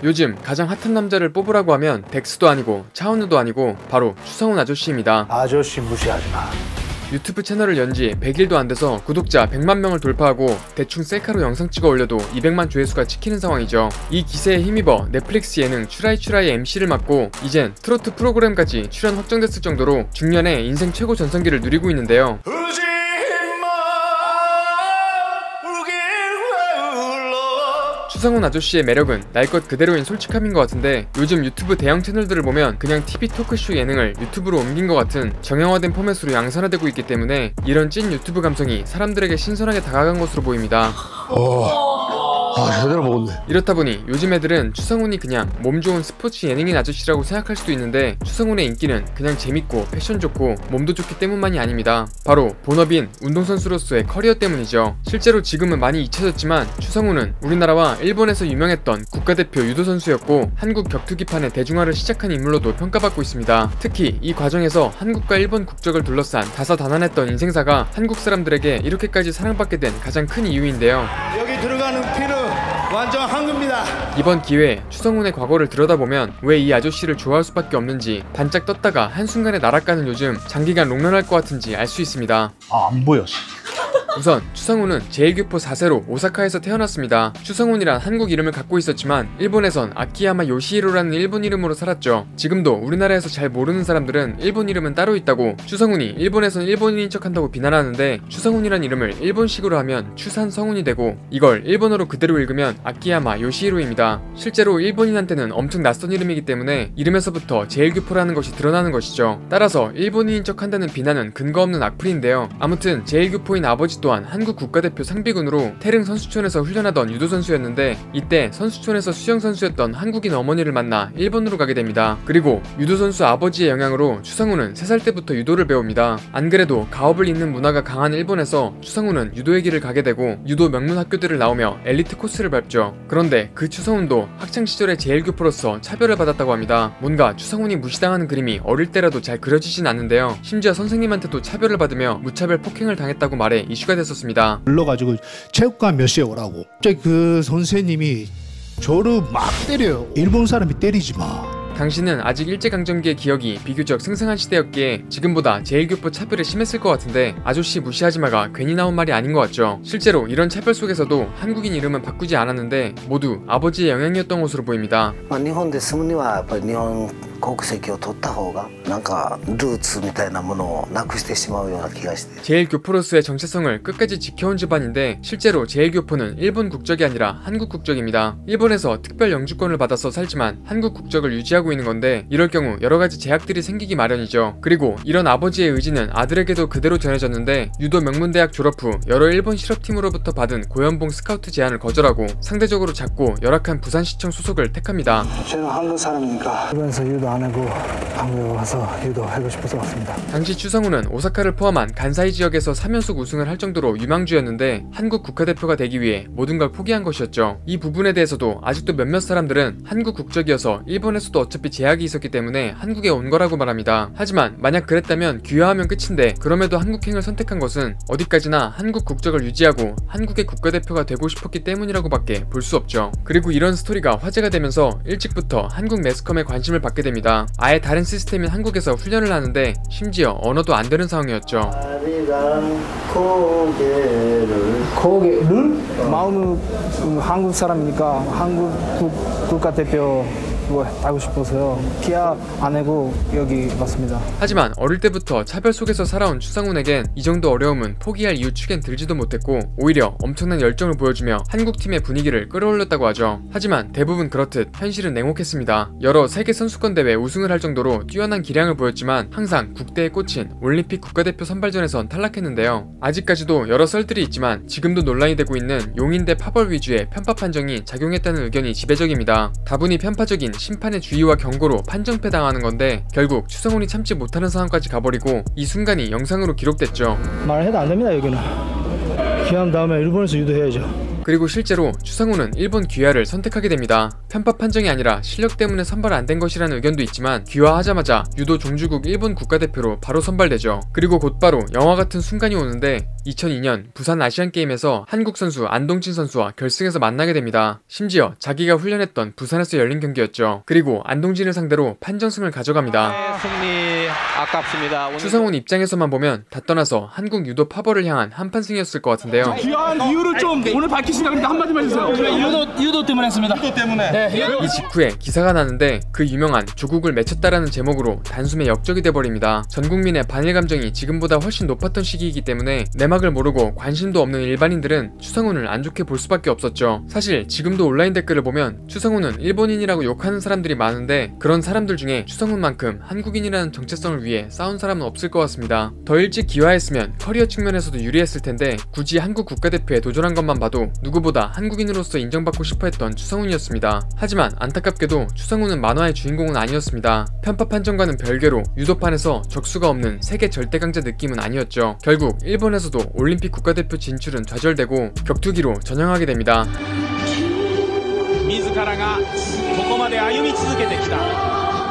요즘 가장 핫한 남자를 뽑으라고 하면 덱스도 아니고 차은우도 아니고 바로 추성훈 아저씨입니다. 아저씨 무시하지마. 유튜브 채널을 연지 100일도 안돼서 구독자 100만 명을 돌파하고 대충 셀카로 영상 찍어 올려도 200만 조회수가 찍히는 상황이죠. 이 기세에 힘입어 넷플릭스 예능 추라이 추라이 MC를 맡고 이젠 트로트 프로그램까지 출연 확정됐을 정도로 중년의 인생 최고 전성기를 누리고 있는데요. 추성훈 아저씨의 매력은 날 것 그대로인 솔직함인 것 같은데, 요즘 유튜브 대형 채널들을 보면 그냥 TV 토크쇼 예능을 유튜브로 옮긴 것 같은 정형화된 포맷으로 양산화되고 있기 때문에 이런 찐 유튜브 감성이 사람들에게 신선하게 다가간 것으로 보입니다. 제대로 먹었네. 이렇다 보니 요즘 애들은 추성훈이 그냥 몸 좋은 스포츠 예능인 아저씨라고 생각할 수도 있는데, 추성훈의 인기는 그냥 재밌고 패션 좋고 몸도 좋기 때문만이 아닙니다. 바로 본업인 운동선수로서의 커리어 때문이죠. 실제로 지금은 많이 잊혀졌지만 추성훈은 우리나라와 일본에서 유명했던 국가대표 유도선수였고 한국 격투기판의 대중화를 시작한 인물로도 평가받고 있습니다. 특히 이 과정에서 한국과 일본 국적을 둘러싼 다사다난했던 인생사가 한국 사람들에게 이렇게까지 사랑받게 된 가장 큰 이유인데요. 여기 들어가는 피는 완전 한국입니다. 이번 기회에 추성훈의 과거를 들여다보면 왜 이 아저씨를 좋아할 수밖에 없는지, 반짝 떴다가 한순간에 날아가는 요즘 장기간 롱런할 것 같은지 알 수 있습니다. 안 보여. 우선 추성훈은 제1교포 4세로 오사카에서 태어났습니다. 추성훈이란 한국 이름을 갖고 있었지만 일본에선 아키야마 요시히로라는 일본 이름으로 살았죠. 지금도 우리나라에서 잘 모르는 사람들은 일본 이름은 따로 있다고, 추성훈이 일본에선 일본인인 척한다고 비난하는데, 추성훈이란 이름을 일본식으로 하면 추산성훈이 되고 이걸 일본어로 그대로 읽으면 아키야마 요시히로입니다. 실제로 일본인한테는 엄청 낯선 이름이기 때문에 이름에서부터 제1교포라는 것이 드러나는 것이죠. 따라서 일본인인 척한다는 비난은 근거 없는 악플인데요. 아무튼 제1교포인 아버지 또한 한국 국가대표 상비군으로 태릉 선수촌에서 훈련하던 유도선수였는데, 이때 선수촌에서 수영선수였던 한국인 어머니를 만나 일본으로 가게 됩니다. 그리고 유도선수 아버지의 영향으로 추성훈은 3살 때부터 유도를 배웁니다. 안 그래도 가업을 잇는 문화가 강한 일본에서 추성훈은 유도의 길을 가게 되고 유도 명문 학교들을 나오며 엘리트 코스를 밟죠. 그런데 그 추성훈도 학창시절에 제1교포로서 차별을 받았다고 합니다. 뭔가 추성훈이 무시당하는 그림이 어릴 때라도 잘 그려지진 않는데요. 심지어 선생님한테도 차별을 받으며 무차별 폭행을 당했다고 말해 이슈가 됐었습니다. 불러가지고 체육관 몇 시에 오라고. 갑자기 그 선생님이 저를 막 때려요. 일본 사람이 때리지 마. 당시는 아직 일제강점기의 기억이 비교적 생생한 시대였기에 지금보다 제1교포 차별이 심했을 것 같은데, 아저씨 무시하지마가 괜히 나온 말이 아닌 것 같죠. 실제로 이런 차별 속에서도 한국인 이름은 바꾸지 않았는데 모두 아버지의 영향이었던 것으로 보입니다. 일본에 住むにはやっぱり日本国籍を取った方がなんかルーツみたいなものをなくしてしまうような気がして。 제1교포로서의 정체성을 끝까지 지켜온 집안인데, 실제로 제1교포는 일본 국적이 아니라 한국 국적입니다. 일본에서 특별 영주권을 받아서 살지만 한국 국적을 유지하고 있는 건데, 이럴 경우 여러가지 제약들이 생기기 마련이죠. 그리고 이런 아버지의 의지는 아들에게도 그대로 전해졌는데, 유도 명문대학 졸업 후 여러 일본 실업팀으로부터 받은 고연봉 스카우트 제안을 거절하고 상대적으로 작고 열악한 부산시청 소속을 택합니다. 저는 한국 사람이니까 일본에서 유도 안 하고 한국에 와서 유도하고 싶어서 왔습니다. 당시 추성훈은 오사카를 포함한 간사이 지역에서 3연속 우승을 할 정도로 유망주였는데 한국 국가대표가 되기 위해 모든 걸 포기한 것이었죠. 이 부분에 대해서도 아직도 몇몇 사람들은 한국 국적이어서 일본에서도 어차피 제약이 있었기 때문에 한국에 온 거라고 말합니다. 하지만 만약 그랬다면 귀화하면 끝인데, 그럼에도 한국행을 선택한 것은 어디까지나 한국 국적을 유지하고 한국의 국가대표가 되고 싶었기 때문이라고 밖에 볼 수 없죠. 그리고 이런 스토리가 화제가 되면서 일찍부터 한국 매스컴에 관심을 받게 됩니다. 아예 다른 시스템인 한국에서 훈련을 하는데 심지어 언어도 안 되는 상황이었죠. 고개를 마음은 한국 사람이니까 한국 국가대표 하고 싶어서요. 기아 안 하고 여기 왔습니다. 하지만 어릴 때부터 차별 속에서 살아온 추성훈에겐 이 정도 어려움은 포기할 이유 축엔 들지도 못했고 오히려 엄청난 열정을 보여주며 한국팀의 분위기를 끌어올렸다고 하죠. 하지만 대부분 그렇듯 현실은 냉혹했습니다. 여러 세계 선수권 대회 우승을 할 정도로 뛰어난 기량을 보였지만 항상 국대에 꽂힌 올림픽 국가대표 선발전에선 탈락했는데요. 아직까지도 여러 썰들이 있지만 지금도 논란이 되고 있는 용인 대 파벌 위주의 편파 판정이 작용했다는 의견이 지배적입니다. 다분히 편파적인 심판의 주의와 경고로 판정패 당하는 건데, 결국 추성훈이 참지 못하는 상황까지 가버리고 이 순간이 영상으로 기록됐죠. 말해도 안 됩니다. 여기는 기한 다음에 일본에서 유도해야죠. 그리고 실제로 추상훈은 일본 귀화를 선택하게 됩니다. 편파 판정이 아니라 실력 때문에 선발 안 된 것이라는 의견도 있지만 귀화하자마자 유도 종주국 일본 국가대표로 바로 선발되죠. 그리고 곧바로 영화 같은 순간이 오는데 2002년 부산 아시안게임에서 한국 선수 안동진 선수와 결승에서 만나게 됩니다. 심지어 자기가 훈련했던 부산에서 열린 경기였죠. 그리고 안동진을 상대로 판정승을 가져갑니다. 승리 아깝습니다. 추상훈 입장에서만 보면 다 떠나서 한국 유도 파벌을 향한 한판승이었을 것 같은데요. 귀한 이유를 좀 오늘 밝히신다니까 한마디만 해주세요. 유도 때문에 했습니다. 유도 때문에. 이 직후에 기사가 나는데 그 유명한 조국을 맺혔다라는 제목으로 단숨에 역적이 돼버립니다. 전 국민의 반일 감정이 지금보다 훨씬 높았던 시기이기 때문에 내막을 모르고 관심도 없는 일반인들은 추상훈을 안 좋게 볼 수밖에 없었죠. 사실 지금도 온라인 댓글을 보면 추상훈은 일본인이라고 욕하는 사람들이 많은데 그런 사람들 중에 추상훈만큼 한국인이라는 정체성을 위해 싸운 사람은 없을 것 같습니다. 더 일찍 귀화했으면 커리어 측면에서도 유리했을 텐데 굳이 한국 국가대표에 도전한 것만 봐도 누구보다 한국인으로서 인정받고 싶어 했던 추상훈이었습니다. 하지만 안타깝게도 추상훈은 만화의 주인공은 아니었습니다. 편파 판정과는 별개로 유도판에서 적수가 없는 세계 절대강자 느낌은 아니었죠. 결국 일본에서도 올림픽 국가대표 진출은 좌절되고 격투기로 전향하게 됩니다.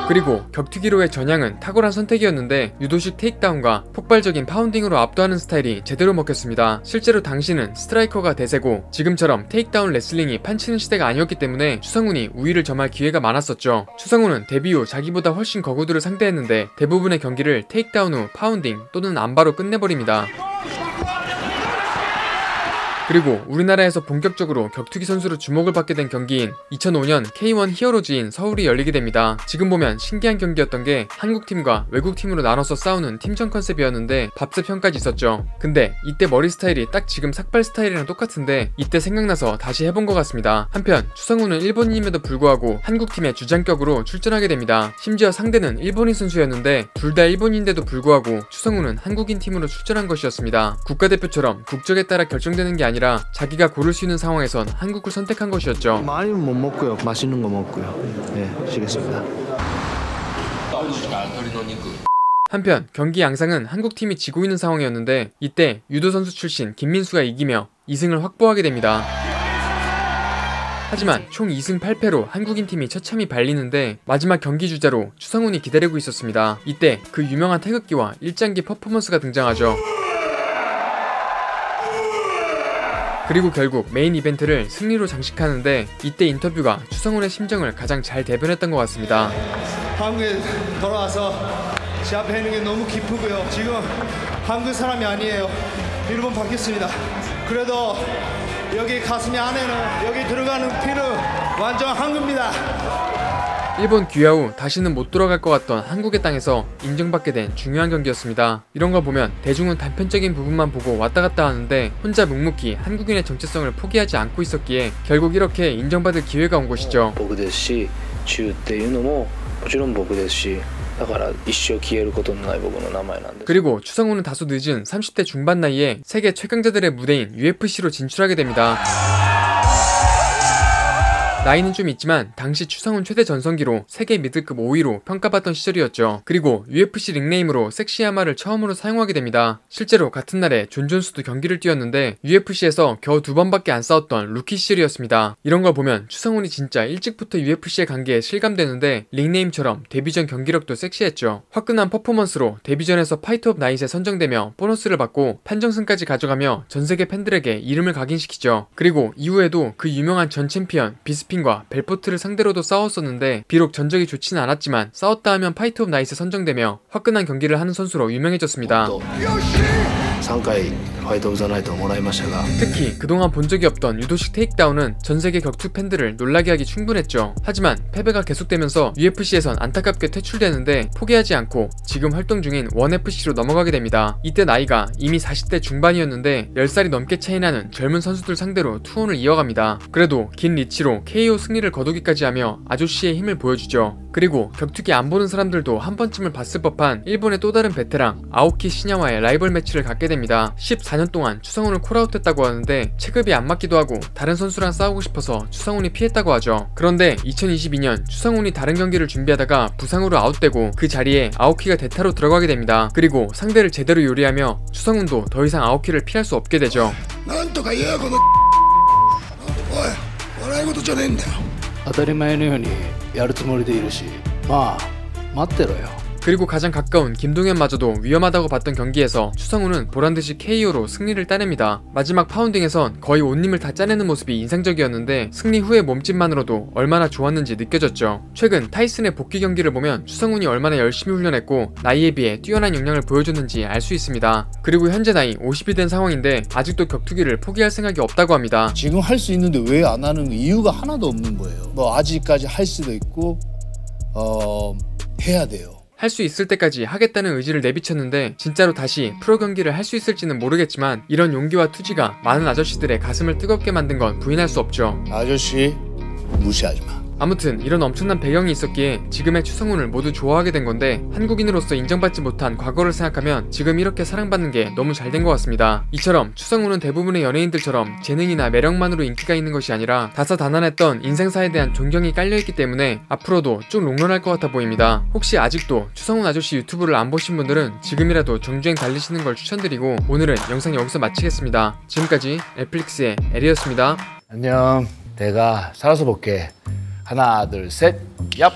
그리고 격투기로의 전향은 탁월한 선택이었는데 유도식 테이크다운과 폭발적인 파운딩으로 압도하는 스타일이 제대로 먹혔습니다. 실제로 당시는 스트라이커가 대세고 지금처럼 테이크다운 레슬링이 판치는 시대가 아니었기 때문에 추상훈이 우위를 점할 기회가 많았었죠. 추상훈은 데뷔 후 자기보다 훨씬 거구들을 상대했는데 대부분의 경기를 테이크다운 후 파운딩 또는 안바로 끝내버립니다. 그리고 우리나라에서 본격적으로 격투기 선수로 주목을 받게 된 경기인 2005년 K1 히어로즈인 서울이 열리게 됩니다. 지금 보면 신기한 경기였던 게 한국팀과 외국팀으로 나눠서 싸우는 팀전 컨셉이었는데 밥세편까지 있었죠. 근데 이때 머리 스타일이 딱 지금 삭발 스타일이랑 똑같은데 이때 생각나서 다시 해본 것 같습니다. 한편 추상훈은 일본인임에도 불구하고 한국팀의 주장격으로 출전하게 됩니다. 심지어 상대는 일본인 선수였는데 둘 다 일본인인데도 불구하고 추상훈은 한국인 팀으로 출전한 것이었습니다. 국가대표처럼 국적에 따라 결정되는 게 아니라 자기가 고를 수 있는 상황에선 한국을 선택한 것이었죠. 많이는 못 먹고요. 맛있는 거 먹고요. 네, 쉬겠습니다. 한편 경기 양상은 한국팀이 지고 있는 상황이었는데 이때 유도 선수 출신 김민수가 이기며 2승을 확보하게 됩니다. 하지만 총 2승 8패로 한국인 팀이 처참히 발리는데 마지막 경기 주자로 추상훈이 기다리고 있었습니다. 이때 그 유명한 태극기와 일장기 퍼포먼스가 등장하죠. 그리고 결국 메인 이벤트를 승리로 장식하는데 이때 인터뷰가 추상훈의 심정을 가장 잘 대변했던 것 같습니다. 한국에 돌아와서 제 앞에 있는 게 너무 기쁘고요. 지금 한국 사람이 아니에요. 일본 받겠습니다. 그래도 여기 가슴 안에는 여기 들어가는 피는 완전 한국입니다. 일본 귀화 후 다시는 못 돌아갈 것 같던 한국의 땅에서 인정받게 된 중요한 경기였습니다. 이런 걸 보면 대중은 단편적인 부분만 보고 왔다 갔다 하는데 혼자 묵묵히 한국인의 정체성을 포기하지 않고 있었기에 결국 이렇게 인정받을 기회가 온 것이죠. 그리고 추상훈은 다소 늦은 30대 중반 나이에 세계 최강자들의 무대인 UFC로 진출하게 됩니다. 나이는 좀 있지만 당시 추상훈 최대 전성기로 세계 미들급 5위로 평가받던 시절이었죠. 그리고 UFC 닉네임으로 섹시야마를 처음으로 사용하게 됩니다. 실제로 같은 날에 존 존스도 경기를 뛰었는데 UFC에서 겨우 2번밖에 안 싸웠던 루키 시절이었습니다. 이런 걸 보면 추상훈이 진짜 일찍부터 UFC에 간 게 실감되는데 닉네임처럼 데뷔 전 경기력도 섹시했죠. 화끈한 퍼포먼스로 데뷔전에서 파이트 오브 나잇에 선정되며 보너스를 받고 판정승까지 가져가며 전세계 팬들에게 이름을 각인시키죠. 그리고 이후에도 그 유명한 전 챔피언 비스핀과 벨포트를 상대로도 싸웠었는데 비록 전적이 좋지는 않았지만 싸웠다 하면 파이트 오브 나잇에 선정되며 화끈한 경기를 하는 선수로 유명해졌습니다. 특히 그동안 본 적이 없던 유도식 테이크다운은 전세계 격투 팬들을 놀라게 하기 충분했죠. 하지만 패배가 계속되면서 UFC에선 안타깝게 퇴출되는데 포기하지 않고 지금 활동 중인 1FC로 넘어가게 됩니다. 이때 나이가 이미 40대 중반이었는데 10살이 넘게 차이나는 젊은 선수들 상대로 투혼을 이어갑니다. 그래도 긴 리치로 KO 승리를 거두기까지 하며 아저씨의 힘을 보여주죠. 그리고 격투기 안 보는 사람들도 한 번쯤은 봤을 법한 일본의 또 다른 베테랑 아오키 시냐와의 라이벌 매치를 갖게 됩니다. 14년 동안 추상훈을 콜아웃했다고 하는데 체급이 안 맞기도 하고 다른 선수랑 싸우고 싶어서 추상훈이 피했다고 하죠. 그런데 2022년 추상훈이 다른 경기를 준비하다가 부상으로 아웃되고 그 자리에 아오키가 대타로 들어가게 됩니다. 그리고 상대를 제대로 요리하며 추상훈도 더 이상 아오키를 피할 수 없게 되죠. ことじゃねえんだよ当たり前のようにやるつもりでいるしまあ待ってろよ 그리고 가장 가까운 김동현마저도 위험하다고 봤던 경기에서 추성훈은 보란듯이 KO로 승리를 따냅니다. 마지막 파운딩에선 거의 온 힘을 다 짜내는 모습이 인상적이었는데 승리 후의 몸짓만으로도 얼마나 좋았는지 느껴졌죠. 최근 타이슨의 복귀 경기를 보면 추성훈이 얼마나 열심히 훈련했고 나이에 비해 뛰어난 역량을 보여줬는지 알 수 있습니다. 그리고 현재 나이 50이 된 상황인데 아직도 격투기를 포기할 생각이 없다고 합니다. 지금 할 수 있는데 왜 안 하는 이유가 하나도 없는 거예요. 뭐 아직까지 할 수도 있고 해야 돼요. 할 수 있을 때까지 하겠다는 의지를 내비쳤는데 진짜로 다시 프로 경기를 할 수 있을지는 모르겠지만 이런 용기와 투지가 많은 아저씨들의 가슴을 뜨겁게 만든 건 부인할 수 없죠. 아저씨 무시하지 마. 아무튼 이런 엄청난 배경이 있었기에 지금의 추성훈을 모두 좋아하게 된 건데 한국인으로서 인정받지 못한 과거를 생각하면 지금 이렇게 사랑받는 게 너무 잘 된 것 같습니다. 이처럼 추성훈은 대부분의 연예인들처럼 재능이나 매력만으로 인기가 있는 것이 아니라 다사다난했던 인생사에 대한 존경이 깔려있기 때문에 앞으로도 쭉 롱런할 것 같아 보입니다. 혹시 아직도 추성훈 아저씨 유튜브를 안 보신 분들은 지금이라도 정주행 달리시는 걸 추천드리고 오늘은 영상 여기서 마치겠습니다. 지금까지 넷플릭스의 에리였습니다. 안녕. 내가 살아서 볼게. 하나, 둘, 셋. 얍.